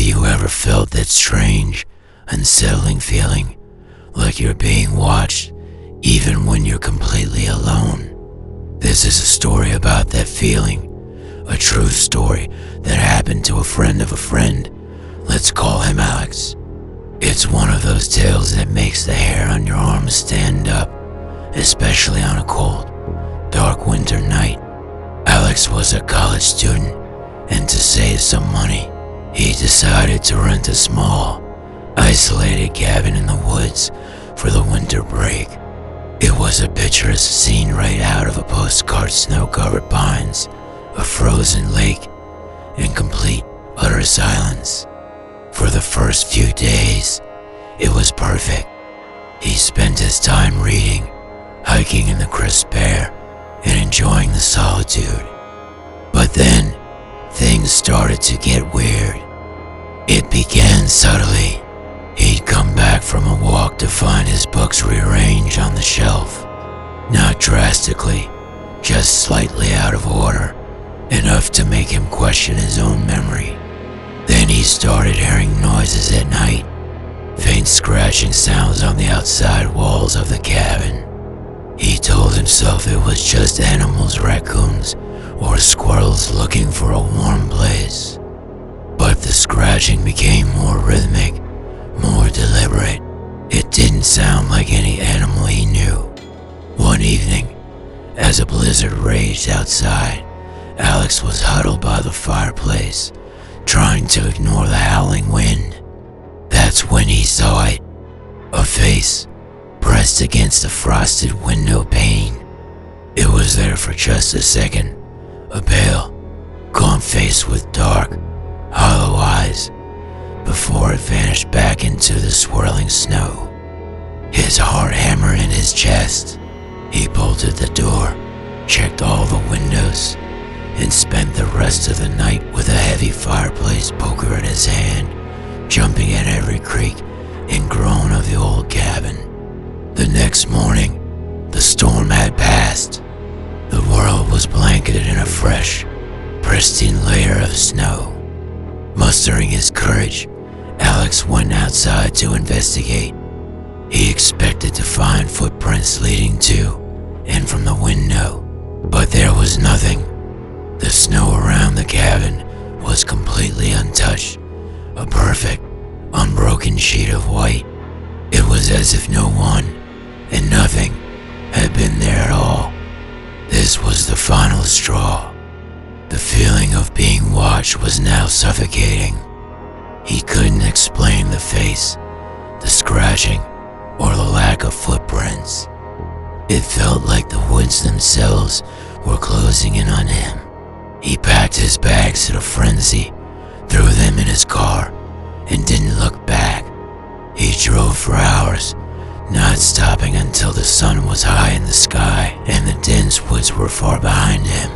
you ever felt that strange, unsettling feeling, like you're being watched, even when you're completely alone? This is a story about that feeling, a true story that happened to a friend of a friend. Let's call him Alex. It's one of those tales that makes the hair on your arms stand up, especially on a cold, dark winter night. Alex was a college student, and to save some money, he decided to rent a small, isolated cabin in the woods for the winter break. It was a picturesque scene right out of a postcard: snow-covered pines, a frozen lake, and complete, utter silence. For the first few days, it was perfect. He spent his time reading, hiking in the crisp air, and enjoying the solitude. But then, things started to get weird. It began subtly. He'd come back from a walk to find his books rearranged on the shelf. Not drastically, just slightly out of order, enough to make him question his own memory. Then he started hearing noises at night, faint scratching sounds on the outside walls of the cabin. He told himself it was just animals, raccoons, or squirrels looking for a warm place. But the scratching became more rhythmic, more deliberate. It didn't sound like any animal he knew. One evening, as a blizzard raged outside, Alex was huddled by the fireplace, trying to ignore the howling wind. That's when he saw it. A face pressed against the frosted window pane. It was there for just a second, a pale, gaunt face with dark, hollow eyes, before it vanished back into the swirling snow. His heart hammered in his chest. He bolted the door, checked all the windows, and spent the rest of the night with a heavy fireplace poker in his hand, jumping at every creak and groan of the old cabin. The next morning, the storm had passed. The world was blanketed in a fresh, pristine layer of snow. Mustering his courage, Alex went outside to investigate. He expected to find footprints leading to and from the window, but there was nothing. The snow around the cabin was completely untouched, a perfect, unbroken sheet of white. It was as if no one and nothing had been there at all. This was the final straw. The feeling of being watched was now suffocating. He couldn't explain the face, the scratching, or the lack of footprints. It felt like the woods themselves were closing in on him. He packed his bags in a frenzy, threw them in his car, and didn't look back. He drove for hours, not stopping until the sun was high in the sky and the dense woods were far behind him.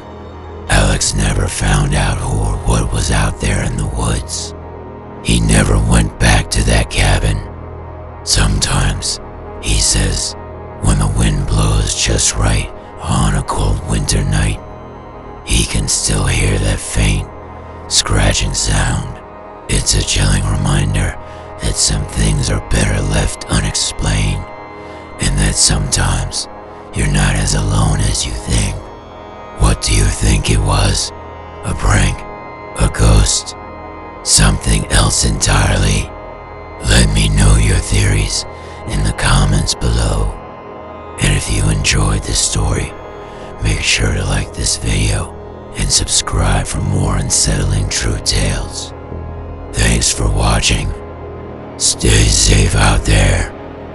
Alex never found out who or what was out there in the woods. He never went back to that cabin. Sometimes, he says, when the wind blows just right on a cold winter night, he can still hear that faint, scratching sound. It's a chilling reminder that some things are better left unexplained, and that sometimes you're not as alone as you think. What do you think it was? A prank? A ghost? Something else entirely? Let me know your theories in the comments below. And if you enjoyed this story, make sure to like this video and subscribe for more unsettling true tales. Thanks for watching. Stay safe out there.